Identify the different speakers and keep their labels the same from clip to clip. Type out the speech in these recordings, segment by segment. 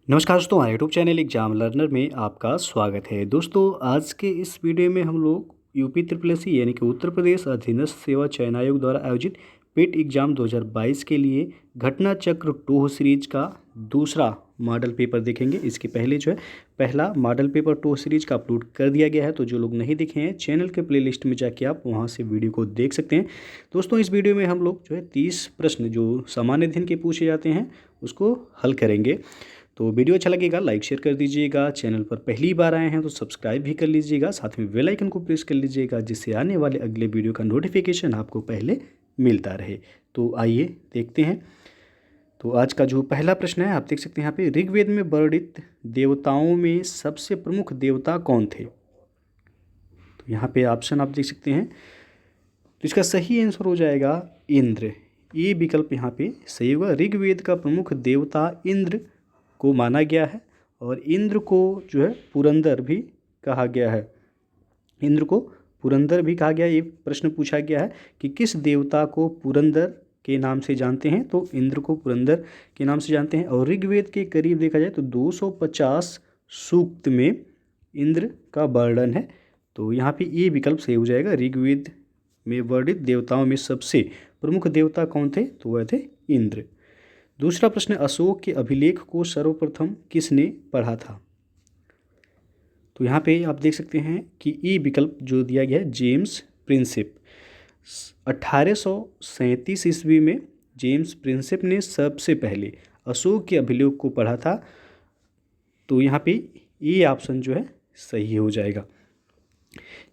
Speaker 1: नमस्कार दोस्तों, हमारे यूट्यूब चैनल एग्जाम लर्नर में आपका स्वागत है। दोस्तों, आज के इस वीडियो में हम लोग यूपी ट्रिपल एस सी यानी कि उत्तर प्रदेश अधीनस्थ सेवा चयन आयोग द्वारा आयोजित पेट एग्जाम 2022 के लिए घटना चक्र 2 सीरीज का दूसरा मॉडल पेपर देखेंगे। इसके पहले जो है पहला मॉडल पेपर 2 सीरीज का अपलोड कर दिया गया है, तो जो लोग नहीं देखे हैं चैनल के प्लेलिस्ट में जाके आप वहां से वीडियो को देख सकते हैं। दोस्तों, इस वीडियो में हम लोग जो है 30 प्रश्न जो सामान्य अध्ययन के पूछे जाते हैं उसको हल करेंगे। तो वीडियो अच्छा लगेगा लाइक शेयर कर दीजिएगा। चैनल पर पहली बार आए हैं तो सब्सक्राइब भी कर लीजिएगा, साथ में बेल आइकन को प्रेस कर लीजिएगा जिससे आने वाले अगले वीडियो का नोटिफिकेशन आपको पहले मिलता रहे। तो आइए देखते हैं। तो आज का जो पहला प्रश्न है, आप देख सकते हैं यहाँ पे, ऋग्वेद में वर्णित देवताओं में सबसे प्रमुख देवता कौन थे? तो यहाँ पे ऑप्शन आप देख सकते हैं। तो इसका सही आंसर हो जाएगा इंद्र। ये विकल्प यहाँ पे सही होगा। ऋग्वेद का प्रमुख देवता इंद्र को माना गया है और इंद्र को जो है पुरंदर भी कहा गया है। इंद्र को पुरंदर भी कहा गया है। ये प्रश्न पूछा गया है कि किस देवता को पुरंदर के नाम से जानते हैं, तो इंद्र को पुरंदर के नाम से जानते हैं। और ऋग्वेद के करीब देखा जाए तो 250 सूक्त में इंद्र का वर्णन है। तो यहाँ पे ये विकल्प सही हो जाएगा। ऋग्वेद में वर्णित देवताओं में सबसे प्रमुख देवता कौन थे? तो वह थे इंद्र। दूसरा प्रश्न, अशोक के अभिलेख को सर्वप्रथम किसने पढ़ा था? तो यहाँ पे आप देख सकते हैं कि ई विकल्प जो दिया गया है जेम्स प्रिंसिप। 1837 ईस्वी में जेम्स प्रिंसिप ने सबसे पहले अशोक के अभिलेख को पढ़ा था। तो यहाँ पे ये ऑप्शन जो है सही हो जाएगा।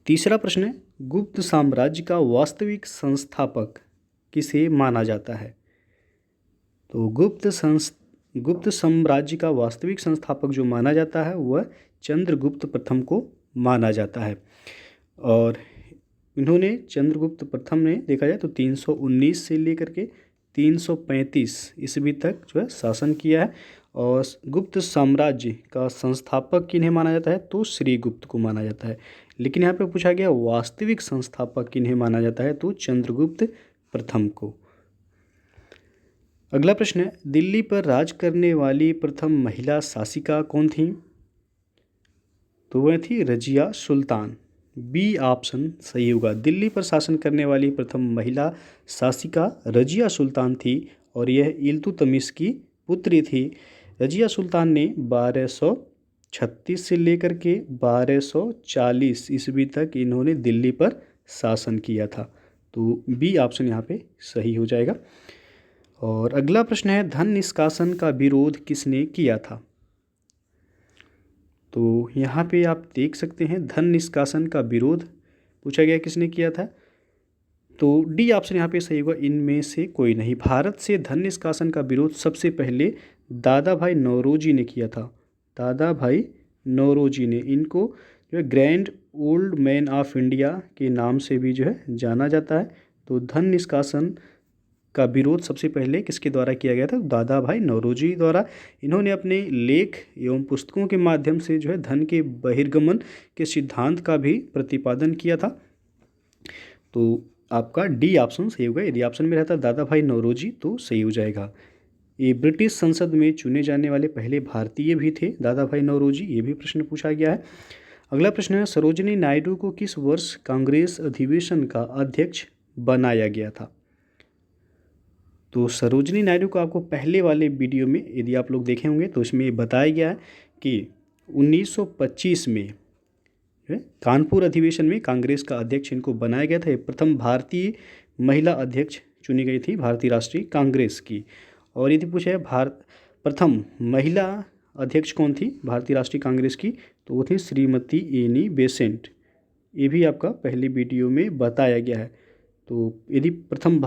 Speaker 1: तीसरा प्रश्न है, गुप्त साम्राज्य का वास्तविक संस्थापक किसे माना जाता है? तो गुप्त साम्राज्य का वास्तविक संस्थापक जो माना जाता है वह चंद्रगुप्त प्रथम को माना जाता है। और इन्होंने चंद्रगुप्त प्रथम ने देखा जाए तो 319 से लेकर के 335 ईस्वी तक जो है शासन किया है। और गुप्त साम्राज्य का संस्थापक किन्हें माना जाता है? तो श्रीगुप्त को माना जाता है। लेकिन यहाँ पे पूछा गया वास्तविक संस्थापक किन्हें माना जाता है? तो चंद्रगुप्त प्रथम को। अगला प्रश्न है, दिल्ली पर राज करने वाली प्रथम महिला शासिका कौन थी? तो वह थी रजिया सुल्तान। बी ऑप्शन सही होगा। दिल्ली पर शासन करने वाली प्रथम महिला शासिका रजिया सुल्तान थी और यह इल्तुतमिश की पुत्री थी। रजिया सुल्तान ने 1236 से लेकर के 1240 ईस्वी तक इन्होंने दिल्ली पर शासन किया था। तो बी ऑप्शन यहाँ पे सही हो जाएगा। और अगला प्रश्न है, धन निष्कासन का विरोध किसने किया था? तो यहाँ पे आप देख सकते हैं धन निष्कासन का विरोध पूछा गया किसने किया था? तो डी ऑप्शन यहाँ पे सही होगा। इनमें से कोई नहीं। भारत से धन निष्कासन का विरोध सबसे पहले दादा भाई नौरोजी ने किया था। दादा भाई नौरोजी ने, इनको जो है grand old man of India के नाम से भी जो है जाना जाता है। तो धन निष्कासन का विरोध सबसे पहले किसके द्वारा किया गया था? दादा भाई नौरोजी द्वारा। इन्होंने अपने लेख एवं पुस्तकों के माध्यम से जो है धन के बहिर्गमन के सिद्धांत का भी प्रतिपादन किया था। तो आपका डी ऑप्शन सही होगा। यदि ऑप्शन में रहता दादा भाई नौरोजी तो सही हो जाएगा। ये ब्रिटिश संसद में चुने जाने वाले पहले भारतीय भी थे दादा भाई नौरोजी। ये भी प्रश्न पूछा गया है। अगला प्रश्न है, सरोजिनी नायडू को किस वर्ष कांग्रेस अधिवेशन का अध्यक्ष बनाया गया था? तो सरोजिनी नायडू को आपको पहले वाले वीडियो में यदि आप लोग देखे होंगे तो इसमें बताया गया है कि 1925 में कानपुर अधिवेशन में कांग्रेस का अध्यक्ष इनको बनाया गया था। ये प्रथम भारतीय महिला अध्यक्ष चुनी गई थी भारतीय राष्ट्रीय कांग्रेस की। और यदि पूछा है प्रथम महिला अध्यक्ष कौन थी भारतीय राष्ट्रीय कांग्रेस की, तो वो थी श्रीमती एनी बेसेंट। ये भी आपका पहले वीडियो में बताया गया है। तो यदि प्रथम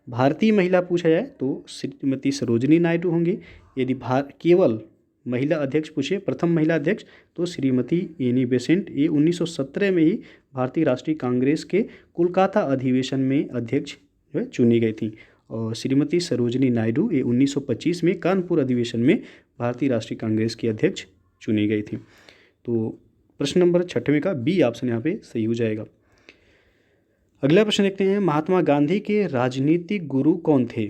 Speaker 1: भारतीय महिला पूछा जाए तो श्रीमती सरोजिनी नायडू होंगी। यदि केवल महिला अध्यक्ष पूछे, प्रथम महिला अध्यक्ष, तो श्रीमती एनी बेसेंट। ये 1917 में ही भारतीय राष्ट्रीय कांग्रेस के कोलकाता अधिवेशन में अध्यक्ष जो है चुनी गई थी। और श्रीमती सरोजिनी नायडू ये 1925 में कानपुर अधिवेशन में भारतीय राष्ट्रीय कांग्रेस की अध्यक्ष चुनी गई थी। तो प्रश्न नंबर 6वें का बी ऑप्शन यहाँ पे सही हो जाएगा। अगला प्रश्न देखते हैं, महात्मा गांधी के राजनीतिक गुरु कौन थे?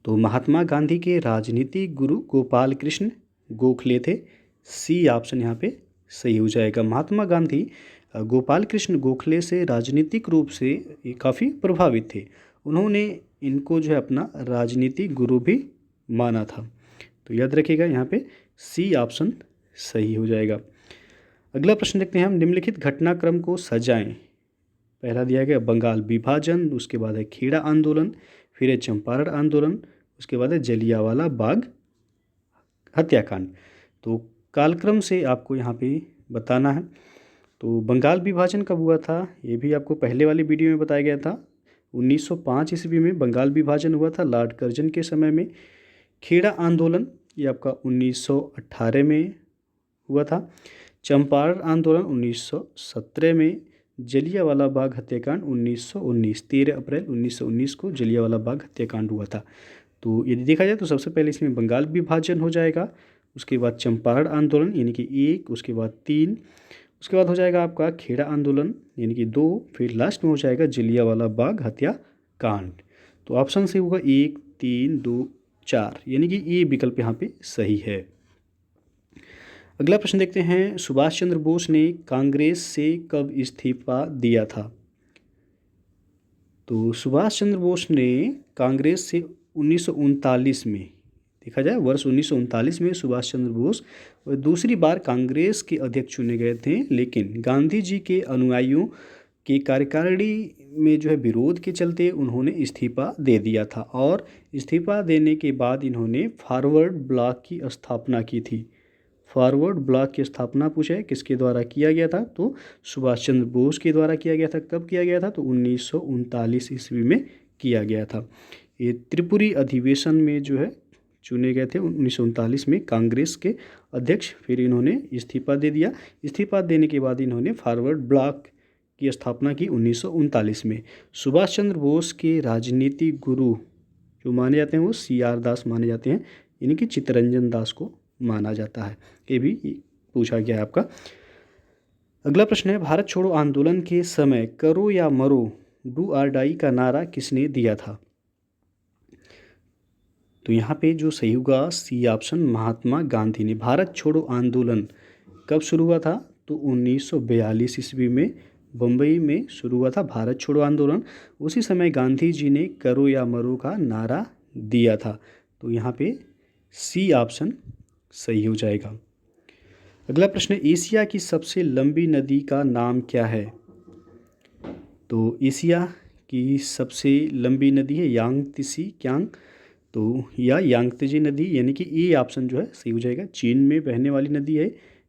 Speaker 1: तो महात्मा गांधी के राजनीतिक गुरु गोपाल कृष्ण गोखले थे। सी ऑप्शन यहाँ पे सही हो जाएगा। महात्मा गांधी गोपाल कृष्ण गोखले से राजनीतिक रूप से काफ़ी प्रभावित थे। उन्होंने इनको जो है अपना राजनीतिक गुरु भी माना था। तो याद रखिएगा यहाँ पे सी ऑप्शन सही हो जाएगा। अगला प्रश्न देखते हैं हम, निम्नलिखित घटनाक्रम को सजाएं। पहला दिया गया बंगाल विभाजन, उसके बाद है खेड़ा आंदोलन, फिर है चंपारण आंदोलन, उसके बाद है जलियांवाला बाग हत्याकांड। तो कालक्रम से आपको यहाँ पे बताना है। तो बंगाल विभाजन कब हुआ था, ये भी आपको पहले वाली वीडियो में बताया गया था। 1905 ईस्वी में बंगाल विभाजन हुआ था लार्ड कर्जन के समय में। खेड़ा आंदोलन ये आपका 1918 में हुआ था। चंपारण आंदोलन 1917 में। जलियांवाला बाग हत्याकांड 1919, 13 अप्रैल 1919 को जलियांवाला बाग हत्याकांड हुआ था। तो यदि देखा जाए तो सबसे पहले इसमें बंगाल विभाजन हो जाएगा, उसके बाद चंपारण आंदोलन यानी कि 1, उसके बाद 3, उसके बाद हो जाएगा आपका खेड़ा आंदोलन यानी कि 2, फिर लास्ट में हो जाएगा जलियांवाला बाग हत्याकांड। तो ऑप्शन से होगा 1, 3, 2, 4 यानी कि ये विकल्प यहाँ पे सही है। अगला प्रश्न देखते हैं, सुभाष चंद्र बोस ने कांग्रेस से कब इस्तीफा दिया था। तो सुभाष चंद्र बोस ने कांग्रेस से 1939 में, देखा जाए वर्ष 1939 में सुभाष चंद्र बोस दूसरी बार कांग्रेस के अध्यक्ष चुने गए थे, लेकिन गांधी जी के अनुयायियों के कार्यकारिणी में जो है विरोध के चलते उन्होंने इस्तीफा दे दिया था और इस्तीफा देने के बाद इन्होंने फॉरवर्ड ब्लॉक की स्थापना की थी। फॉरवर्ड ब्लॉक की स्थापना पूछा है किसके द्वारा किया गया था, तो सुभाष चंद्र बोस के द्वारा किया गया था। कब किया गया था, तो 1939 ईस्वी में किया गया था। ये त्रिपुरी अधिवेशन में जो है चुने गए थे 1939 में कांग्रेस के अध्यक्ष, फिर इन्होंने इस्तीफा दे दिया। इस्तीफा देने के बाद इन्होंने फॉरवर्ड ब्लॉक की स्थापना की 1939 में। सुभाष चंद्र बोस के राजनीतिक गुरु जो माने जाते हैं वो CR दास माने जाते हैं, यानी कि चित्तरंजन दास को माना जाता है। ये भी पूछा गया है आपका। अगला प्रश्न है, भारत छोड़ो आंदोलन के समय करो या मरो डू और डाई का नारा किसने दिया था। तो यहाँ पे जो सही होगा सी ऑप्शन, महात्मा गांधी ने। भारत छोड़ो आंदोलन कब शुरू हुआ था, तो 1942 ईस्वी में बम्बई में शुरू हुआ था भारत छोड़ो आंदोलन। उसी समय गांधी जी ने करो या मरो का नारा दिया था। तो यहाँ पे सी ऑप्शन सही हो जाएगा। अगला प्रश्न है, एशिया की सबसे लंबी नदी का नाम क्या है। तो एशिया की सबसे लंबी नदी है यांगत्से क्यांग, तो या यांगत्से नदी, यानी कि ये ऑप्शन जो है सही हो जाएगा। चीन में बहने वाली नदी है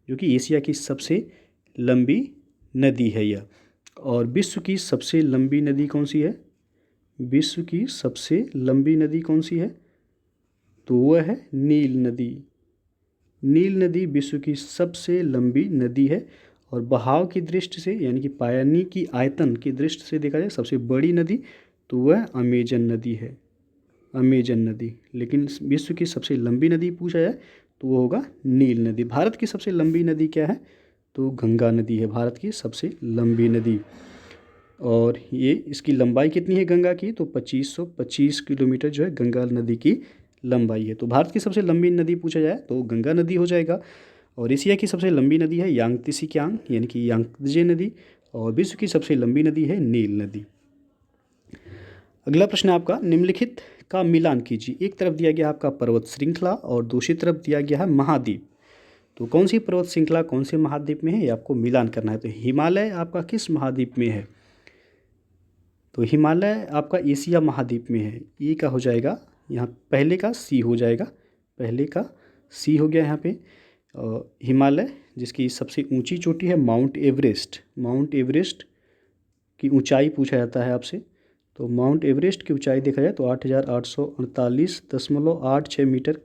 Speaker 1: जो कि एशिया की सबसे लंबी नदी है यह। और विश्व की सबसे लंबी नदी कौन सी है, विश्व की सबसे लंबी नदी कौन सी है, तो वह है नील नदी। नील नदी विश्व की सबसे लंबी नदी है और बहाव की दृष्टि से यानी कि पानी की आयतन की दृष्टि से देखा जाए सबसे बड़ी नदी तो वह अमेजन नदी है, अमेजन नदी। लेकिन विश्व की सबसे लंबी नदी पूछा जाए तो वो होगा नील नदी। भारत की सबसे लंबी नदी क्या है, तो गंगा नदी है भारत की सबसे लंबी नदी। और ये इसकी लंबाई कितनी है गंगा की, तो 2525 किलोमीटर जो है गंगा नदी की लंबाई है। तो भारत की सबसे लंबी नदी पूछा जाए तो गंगा नदी हो जाएगा। और एशिया की सबसे लंबी नदी है यांगत्से क्यांग यानी कि यांगत्से नदी, और विश्व की सबसे लंबी नदी है नील नदी। अगला प्रश्न है आपका, निम्नलिखित का मिलान कीजिए। एक तरफ दिया गया आपका पर्वत श्रृंखला और दूसरी तरफ दिया गया है महाद्वीप। तो कौन सी पर्वत श्रृंखला कौन से महाद्वीप में है ये आपको मिलान करना है। तो हिमालय आपका किस महाद्वीप में है, तो हिमालय आपका एशिया महाद्वीप में है। ये का हो जाएगा यहाँ पहले का सी हो जाएगा, पहले का सी हो गया यहाँ पे। हिमालय जिसकी सबसे ऊंची चोटी है माउंट एवरेस्ट, माउंट एवरेस्ट की ऊंचाई पूछा जाता है आपसे। तो माउंट एवरेस्ट की ऊंचाई देखा जाए तो 8848.86 मीटर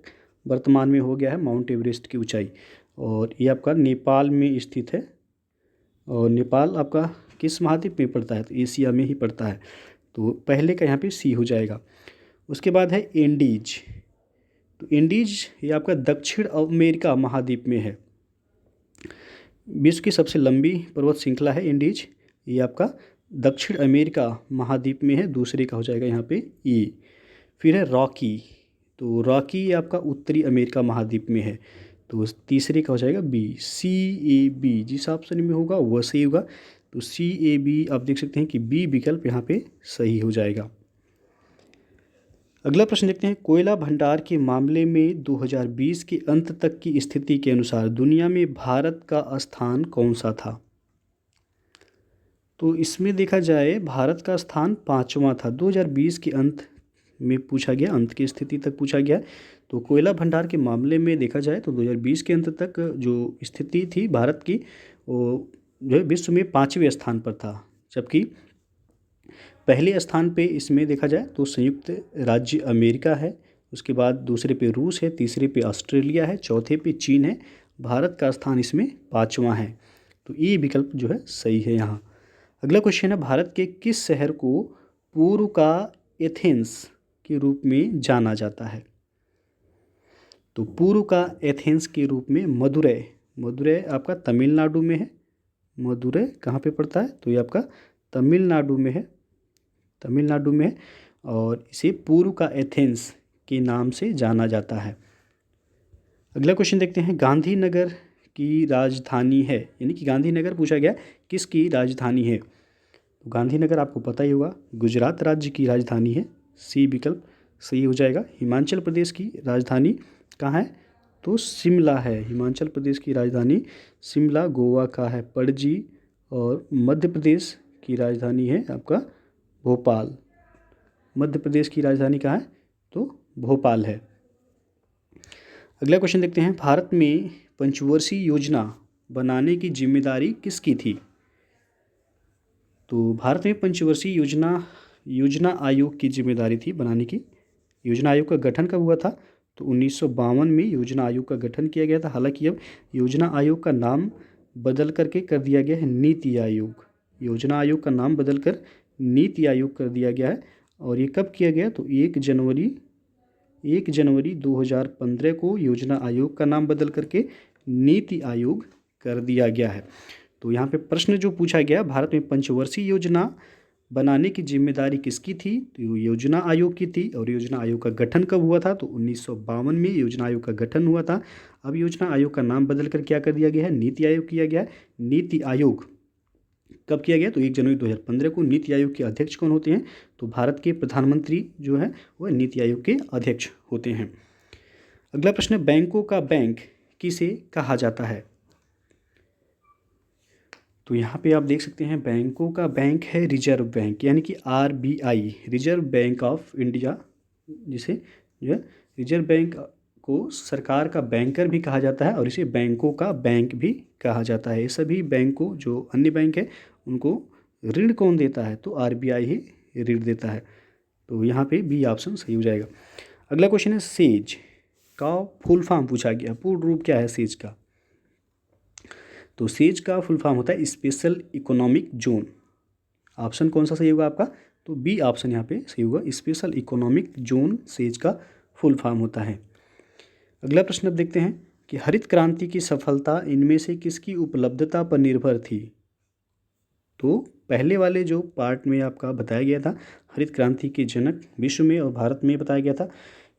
Speaker 1: वर्तमान में हो गया है माउंट एवरेस्ट की ऊंचाई। और ये आपका नेपाल में स्थित है। और नेपाल आपका किस महाद्वीप में पड़ता है, तो एशिया में ही पड़ता है। तो पहले का यहाँ पे सी हो जाएगा। उसके बाद है एंडीज। तो एंडीज ये आपका दक्षिण अमेरिका महाद्वीप में है। विश्व की सबसे लंबी पर्वत श्रृंखला है एंडीज, ये आपका दक्षिण अमेरिका महाद्वीप में है। दूसरे का हो जाएगा यहाँ पे ई। फिर है रॉकी, तो रॉकी आपका उत्तरी अमेरिका महाद्वीप में है। तो तीसरे का हो जाएगा बी, CAB जिस ऑप्शन में होगा वह सही होगा। तो CAB आप देख सकते हैं कि बी विकल्प यहाँ पे सही हो जाएगा। अगला प्रश्न देखते हैं, कोयला भंडार के मामले में 2020 के अंत तक की स्थिति के अनुसार दुनिया में भारत का स्थान कौन सा था? तो इसमें देखा जाए भारत का स्थान 5वां था। 2020 के अंत में पूछा गया, अंत की स्थिति तक पूछा गया। तो कोयला भंडार के मामले में देखा जाए तो 2020 के अंत तक जो स्थिति थी भारत की, वो जो है विश्व में 5वें स्थान पर था। जबकि पहले स्थान पे इसमें देखा जाए तो संयुक्त राज्य अमेरिका है, उसके बाद दूसरे पे रूस है, तीसरे पे ऑस्ट्रेलिया है, चौथे पे चीन है। भारत का स्थान इसमें 5वां है। तो ये विकल्प जो है सही है यहाँ। अगला क्वेश्चन है, भारत के किस शहर को पूर्व का एथेंस के रूप में जाना जाता है? तो पूर्व का एथेंस के रूप में मदुरै, मदुरै आपका तमिलनाडु में है। मदुरै कहाँ पे पड़ता है? तो ये आपका तमिलनाडु में है, तमिलनाडु में है, और इसे पूर्व का एथेंस के नाम से जाना जाता है। अगला क्वेश्चन देखते हैं, गांधीनगर की राजधानी है, यानी कि गांधीनगर पूछा गया किसकी राजधानी है? तो गांधीनगर आपको पता ही होगा गुजरात राज्य की राजधानी है। सी विकल्प सही हो जाएगा। हिमाचल प्रदेश की राजधानी कहाँ है? तो शिमला है। हिमाचल प्रदेश की राजधानी शिमला। गोवा का है पणजी, और मध्य प्रदेश की राजधानी है आपका भोपाल। मध्य प्रदेश की राजधानी कहाँ है? तो भोपाल है। अगला क्वेश्चन देखते हैं, भारत में पंचवर्षीय योजना बनाने की जिम्मेदारी किसकी थी? तो भारत में पंचवर्षीय योजना आयोग की जिम्मेदारी थी बनाने की। योजना आयोग का गठन कब हुआ था? तो 1952 में योजना आयोग का गठन किया गया था। हालांकि अब योजना आयोग का नाम बदल करके कर दिया गया है नीति आयोग। योजना आयोग का नाम बदल कर नीति आयोग कर दिया गया है। और ये कब किया गया? तो 1 जनवरी 2015 को योजना आयोग का नाम बदल करके नीति आयोग कर दिया गया है। तो यहाँ पे प्रश्न जो पूछा गया, भारत में पंचवर्षीय योजना बनाने की जिम्मेदारी किसकी थी? तो योजना आयोग की थी। और योजना आयोग का गठन कब हुआ था? तो 1952 में योजना आयोग का गठन हुआ था। अब योजना आयोग का नाम बदल कर क्या कर दिया गया है? नीति आयोग किया गया है। नीति आयोग कब किया गया? तो 1 जनवरी 2015 को। नीति आयोग के अध्यक्ष कौन होते हैं? तो भारत के प्रधानमंत्री जो है वह नीति आयोग के अध्यक्ष होते हैं। अगला प्रश्न, बैंकों का बैंक किसे कहा जाता है? तो यहाँ पे आप देख सकते हैं बैंकों का बैंक है रिजर्व बैंक, यानी कि RBI, reserve bank of India, जिसे जो है रिजर्व बैंक को सरकार का बैंकर भी कहा जाता है और इसे बैंकों का बैंक भी कहा जाता है। सभी बैंकों जो अन्य बैंक है उनको ऋण कौन देता है? तो RBI ही ऋण देता है। तो यहाँ पे बी ऑप्शन सही हो जाएगा। अगला क्वेश्चन है, सेज का फुल फॉर्म पूछा गया, पूर्ण रूप क्या है सेज का? तो सेज का फुल फॉर्म होता है स्पेशल इकोनॉमिक जोन। ऑप्शन कौन सा सही होगा आपका? तो बी ऑप्शन यहाँ पे सही होगा। स्पेशल इकोनॉमिक जोन सेज का फुल फॉर्म होता है। अगला प्रश्न अब देखते हैं कि हरित क्रांति की सफलता इनमें से किसकी उपलब्धता पर निर्भर थी? तो पहले वाले जो पार्ट में आपका बताया गया था हरित क्रांति के जनक विश्व में और भारत में बताया गया था।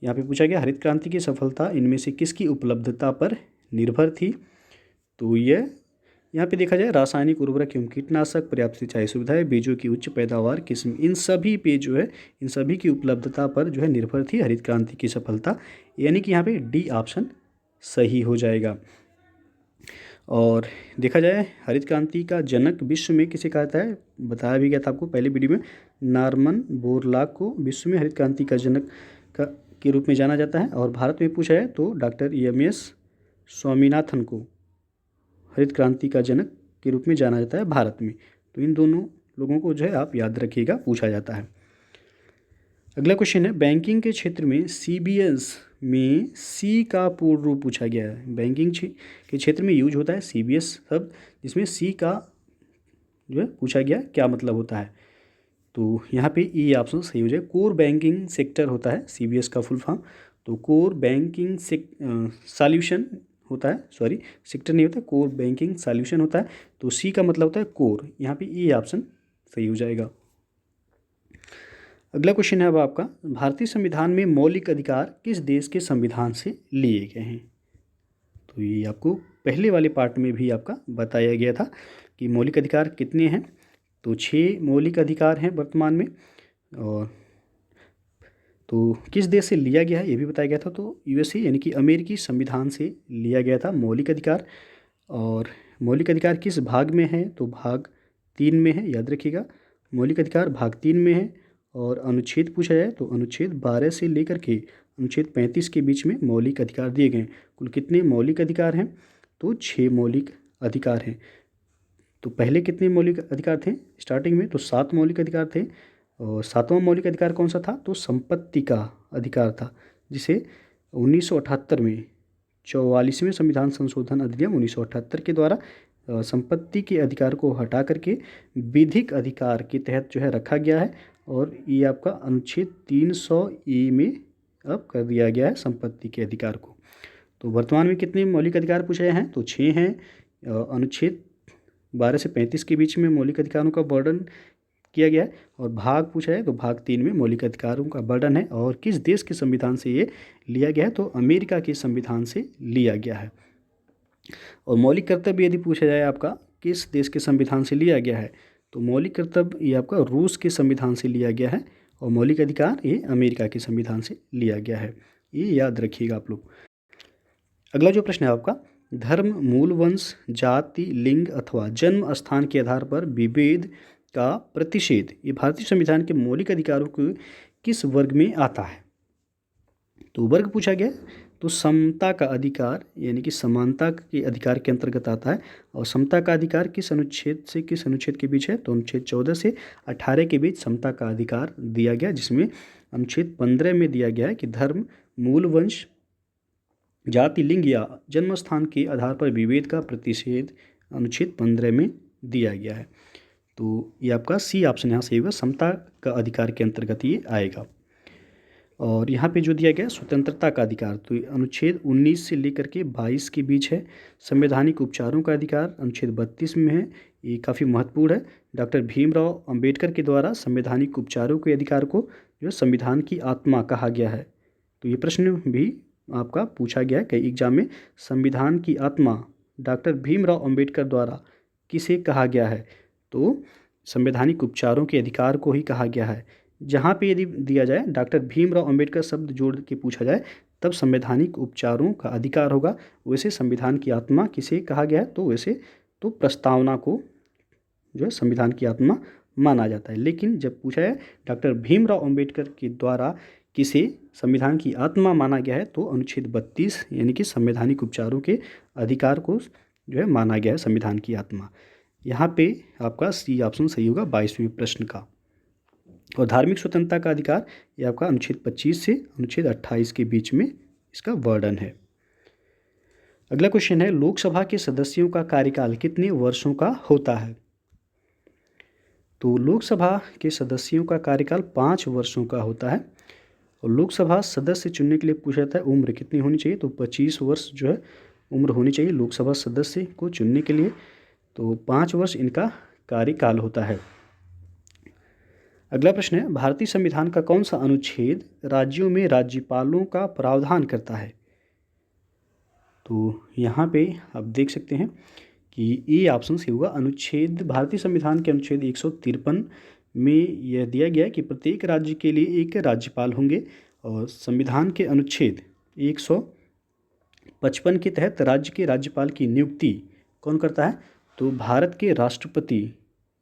Speaker 1: यहाँ पे पूछा गया हरित क्रांति की सफलता इनमें से किसकी उपलब्धता पर निर्भर थी? तो यह यहाँ पे देखा जाए रासायनिक उर्वरक एवं कीटनाशक, पर्याप्त सिंचाई सुविधाएं, बीजों की उच्च पैदावार किस्म, इन सभी पे जो है इन सभी की उपलब्धता पर जो है निर्भर थी हरित क्रांति की सफलता। यानी कि यहाँ पे डी ऑप्शन सही हो जाएगा। और देखा जाए हरित क्रांति का जनक विश्व में किसे कहा जाता है? बताया भी गया था आपको पहले वीडियो में, नॉर्मन बोरलॉग को विश्व में हरित क्रांति का जनक के रूप में जाना जाता है। और भारत में पूछा है तो डॉक्टर EMS स्वामीनाथन को हरित क्रांति का जनक के रूप में जाना जाता है भारत में। तो इन दोनों लोगों को जो है आप याद रखिएगा, पूछा जाता है। अगला क्वेश्चन है, बैंकिंग के क्षेत्र में CBS में सी का पूर्ण रूप पूछा गया है। बैंकिंग के क्षेत्र में यूज होता है CBS शब्द, जिसमें सी का जो है पूछा गया क्या मतलब होता है? तो यहाँ पे ई ऑप्शन सही हो जाए। कोर बैंकिंग सेक्टर होता है CBS का फुल फॉर्म। तो कोर बैंकिंग सॉल्यूशन होता है, सॉरी सेक्टर नहीं होता, कोर बैंकिंग सॉल्यूशन होता है। तो सी का मतलब होता है कोर। यहाँ पे ई ऑप्शन सही हो जाएगा। अगला क्वेश्चन है अब आपका, भारतीय संविधान में मौलिक अधिकार किस देश के संविधान से लिए गए हैं। तो ये आपको पहले वाले पार्ट में भी आपका बताया गया था कि मौलिक अधिकार कितने हैं। तो 6 मौलिक अधिकार हैं वर्तमान में, और तो किस देश से लिया गया है ये भी बताया गया था। तो यूएसए यानी कि अमेरिकी संविधान से लिया गया था मौलिक अधिकार। और मौलिक अधिकार किस भाग में है, तो भाग 3 में है, याद रखिएगा। मौलिक अधिकार भाग 3 में है। और अनुच्छेद पूछा जाए तो अनुच्छेद 12 से लेकर के अनुच्छेद 35 के बीच में मौलिक अधिकार दिए गए हैं। कुल कितने मौलिक अधिकार हैं, तो 6 मौलिक अधिकार हैं। तो पहले कितने मौलिक अधिकार थे स्टार्टिंग में, तो 7 मौलिक अधिकार थे। और 7वां मौलिक अधिकार कौन सा था, तो संपत्ति का अधिकार था, जिसे 1978 में 44वें संविधान संशोधन अधिनियम 1978 के द्वारा संपत्ति के अधिकार को हटा करके विधिक अधिकार के तहत जो है रखा गया है। और ये आपका अनुच्छेद 300 में अब कर दिया गया है संपत्ति के अधिकार को। तो वर्तमान में कितने मौलिक अधिकार पूछे हैं, तो 6 हैं। अनुच्छेद 12 से 35 के बीच में मौलिक अधिकारों का वर्णन किया गया है। और भाग पूछा है तो भाग 3 में मौलिक अधिकारों का वर्णन है। और किस देश के संविधान से ये लिया गया है, तो अमेरिका के संविधान से लिया गया है। और मौलिक कर्तव्य यदि पूछा जाए आपका किस देश के संविधान से लिया गया है, तो मौलिक कर्तव्य ये आपका रूस के संविधान से लिया गया है। और मौलिक अधिकार ये अमेरिका के संविधान से लिया गया है, ये याद रखिएगा आप लोग। अगला जो प्रश्न है आपका, धर्म, मूल वंश, जाति, लिंग अथवा जन्म स्थान के आधार पर विभेद का प्रतिषेध ये भारतीय संविधान के मौलिक अधिकारों के किस वर्ग में आता है। तो वर्ग पूछा गया तो समता का अधिकार यानी कि समानता के अधिकार के अंतर्गत आता है। और समता का अधिकार किस अनुच्छेद से किस अनुच्छेद के बीच है, तो अनुच्छेद 14 से 18 के बीच समता का अधिकार दिया गया, जिसमें अनुच्छेद 15 में दिया गया है कि धर्म, मूल वंश, जाति, लिंग या जन्म स्थान के आधार पर विभेद का प्रतिषेध अनुच्छेद 15 में दिया गया है। तो ये आपका सी ऑप्शन यहाँ सही होगा, समता का अधिकार के अंतर्गत ये आएगा। और यहाँ पे जो दिया गया स्वतंत्रता का अधिकार, तो अनुच्छेद 19 से लेकर के 22 के बीच है। संवैधानिक उपचारों का अधिकार अनुच्छेद 32 में है, ये काफ़ी महत्वपूर्ण है। डॉक्टर भीमराव अंबेडकर के द्वारा संवैधानिक उपचारों के अधिकार को जो संविधान की आत्मा कहा गया है। तो ये प्रश्न भी आपका पूछा गया है कई एग्जाम में, संविधान की आत्मा डॉक्टर भीमराव अंबेडकर द्वारा किसे कहा गया है, तो संवैधानिक उपचारों के अधिकार को ही कहा गया है। जहाँ पे यदि दिया जाए डॉक्टर भीमराव अंबेडकर शब्द जोड़ के पूछा जाए तब संवैधानिक उपचारों का अधिकार होगा। वैसे संविधान की आत्मा किसे कहा गया है, तो वैसे तो प्रस्तावना को जो है संविधान की आत्मा माना जाता है। लेकिन जब पूछा है डॉक्टर भीमराव अंबेडकर के द्वारा किसे संविधान की आत्मा माना गया है, तो अनुच्छेद 32 यानी कि संवैधानिक उपचारों के अधिकार को जो है माना गया है संविधान की आत्मा। यहाँ पे आपका सी ऑप्शन सही होगा 22वें प्रश्न का। और धार्मिक स्वतंत्रता का अधिकार ये आपका अनुच्छेद 25 से अनुच्छेद 28 के बीच में इसका वर्णन है। अगला क्वेश्चन है, लोकसभा के सदस्यों का कार्यकाल कितने वर्षों का होता है। तो लोकसभा के सदस्यों का कार्यकाल 5 वर्षों का होता है। और लोकसभा सदस्य चुनने के लिए पूछा जाता है उम्र कितनी होनी चाहिए, तो 25 वर्ष जो है उम्र होनी चाहिए लोकसभा सदस्य को चुनने के लिए। तो 5 वर्ष इनका कार्यकाल होता है। अगला प्रश्न है, भारतीय संविधान का कौन सा अनुच्छेद राज्यों में राज्यपालों का प्रावधान करता है। तो यहाँ पे आप देख सकते हैं कि ये ऑप्शन से होगा अनुच्छेद, भारतीय संविधान के अनुच्छेद 153 में यह दिया गया है कि प्रत्येक राज्य के लिए एक राज्यपाल होंगे। और संविधान के अनुच्छेद 155 के तहत राज्य के राज्यपाल की नियुक्ति कौन करता है, तो भारत के राष्ट्रपति।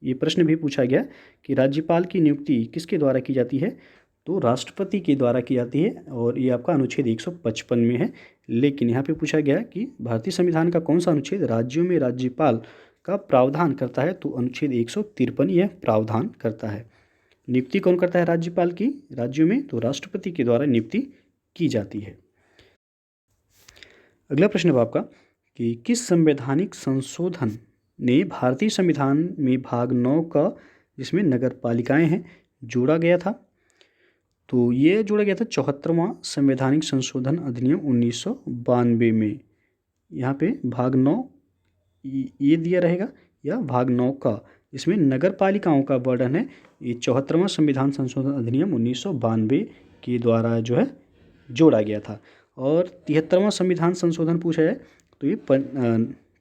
Speaker 1: ये प्रश्न भी पूछा गया कि राज्यपाल की नियुक्ति किसके द्वारा की जाती है, तो राष्ट्रपति के द्वारा की जाती है। और ये आपका अनुच्छेद 155 में है। लेकिन यहाँ पे पूछा गया कि भारतीय संविधान का कौन सा अनुच्छेद राज्यों में राज्यपाल का प्रावधान करता है, तो अनुच्छेद 153 यह प्रावधान करता है। नियुक्ति कौन करता है राज्यपाल की राज्यों में, तो राष्ट्रपति के द्वारा नियुक्ति की जाती है। अगला प्रश्न है आपका कि किस संवैधानिक संशोधन ने भारतीय संविधान में भाग 9 का, जिसमें नगर पालिकाएँ हैं, जोड़ा गया था। तो ये जोड़ा गया था 74वां संवैधानिक संशोधन अधिनियम 1992 में। यहाँ पे भाग 9 ये दिया रहेगा या भाग 9 का इसमें नगर पालिकाओं का वर्णन है, ये 74वां संविधान संशोधन अधिनियम 1992 के द्वारा जो है जोड़ा गया था। और 73वां संविधान संशोधन पूछा जाए तो ये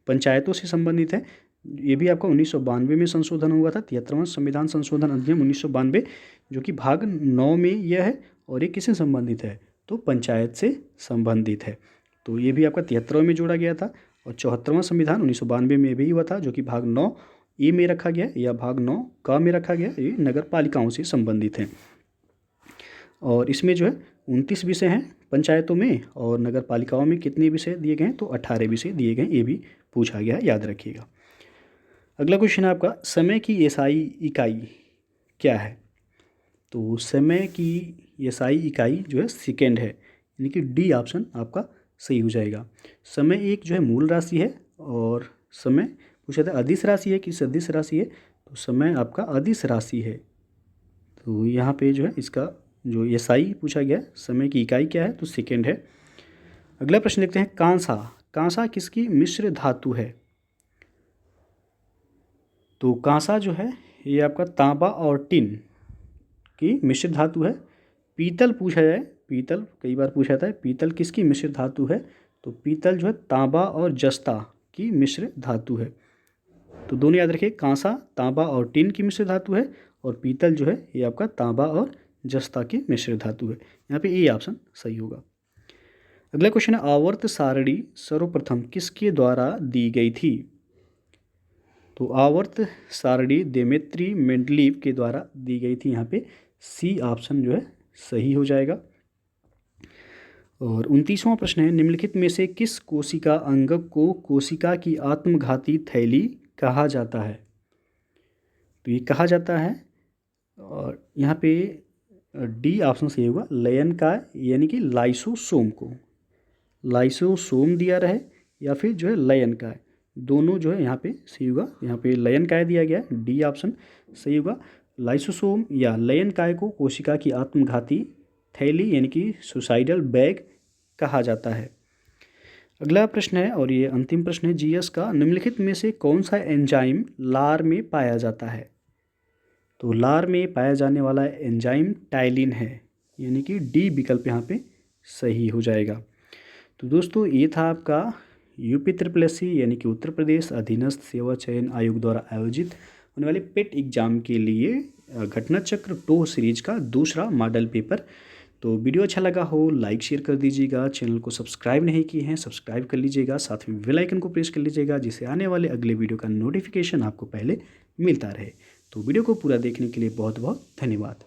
Speaker 1: पंचायतों से संबंधित है। ये भी आपका 1992 में संशोधन हुआ था, 73वां संविधान संशोधन अधिनियम 1992, जो कि भाग 9 में यह है। और ये किससे संबंधित है, तो पंचायत से संबंधित है। तो ये भी आपका 73वां में जोड़ा गया था। और 74वां संविधान 1992 में भी हुआ था, जो कि भाग 9 ए में रखा गया या भाग 9 का में रखा गया। ये नगर पालिकाओं से संबंधित है। और इसमें जो है 29 विषय हैं पंचायतों में, और नगर पालिकाओं में कितने विषय दिए गए हैं, तो 18 विषय दिए गए हैं। ये भी पूछा गया है, याद रखिएगा। अगला क्वेश्चन है आपका, समय की एसआई इकाई क्या है। तो समय की एसआई इकाई जो है सेकेंड है, यानी कि डी ऑप्शन आपका सही हो जाएगा। समय एक जो है मूल राशि है, और समय पूछा था अदिश राशि है कि सदिश राशि है, तो समय आपका अदिश राशि है। तो यहाँ पे जो है इसका जो एसआई पूछा गया, समय की इकाई क्या है, तो सेकेंड है। अगला प्रश्न देखते हैं, कांसा। कांसा किसकी मिश्र धातु है। तो कांसा जो है ये आपका तांबा और टिन की मिश्र धातु है। पीतल पूछा जाए, पीतल कई बार पूछा जाता है, पीतल किसकी मिश्र धातु है, तो पीतल जो है तांबा और जस्ता की मिश्र धातु है। तो दोनों याद रखिए, कांसा तांबा और टिन की मिश्र धातु है, और पीतल जो है ये आपका तांबा और जस्ता की मिश्र धातु है। यहाँ पे ए ऑप्शन सही होगा। अगला क्वेश्चन है, आवर्त सारणी सर्वप्रथम किसके द्वारा दी गई थी। तो आवर्त सारणी देमेत्री मेंडलीव के द्वारा दी गई थी। यहाँ पे सी ऑप्शन जो है सही हो जाएगा। और 29वां प्रश्न है, निम्नलिखित में से किस कोशिका अंग को कोशिका की आत्मघाती थैली कहा जाता है। तो ये कहा जाता है, और यहाँ पे डी ऑप्शन सही होगा, लयन का यानी कि लाइसोसोम को। लाइसोसोम दिया रहे या फिर जो है लयन का, दोनों जो है यहाँ पे सही होगा। यहाँ पे लयन काय दिया गया है, डी ऑप्शन सही होगा। लाइसोसोम या लयन काय को कोशिका की आत्मघाती थैली यानी कि सुसाइडल बैग कहा जाता है। अगला प्रश्न है, और ये अंतिम प्रश्न है जीएस का, निम्नलिखित में से कौन सा एंजाइम लार में पाया जाता है। तो लार में पाया जाने वाला एंजाइम टाइलिन है, यानी कि डी विकल्प यहाँ पे सही हो जाएगा। तो दोस्तों ये था आपका यूपी SSSC यानी कि उत्तर प्रदेश अधीनस्थ सेवा चयन आयोग द्वारा आयोजित होने वाले पेट एग्जाम के लिए घटना चक्र 2 सीरीज का दूसरा मॉडल पेपर। तो वीडियो अच्छा लगा हो लाइक शेयर कर दीजिएगा, चैनल को सब्सक्राइब नहीं किए हैं सब्सक्राइब कर लीजिएगा, साथ में बेल आइकन को प्रेस कर लीजिएगा, जिससे आने वाले अगले वीडियो का नोटिफिकेशन आपको पहले मिलता रहे। तो वीडियो को पूरा देखने के लिए बहुत बहुत धन्यवाद।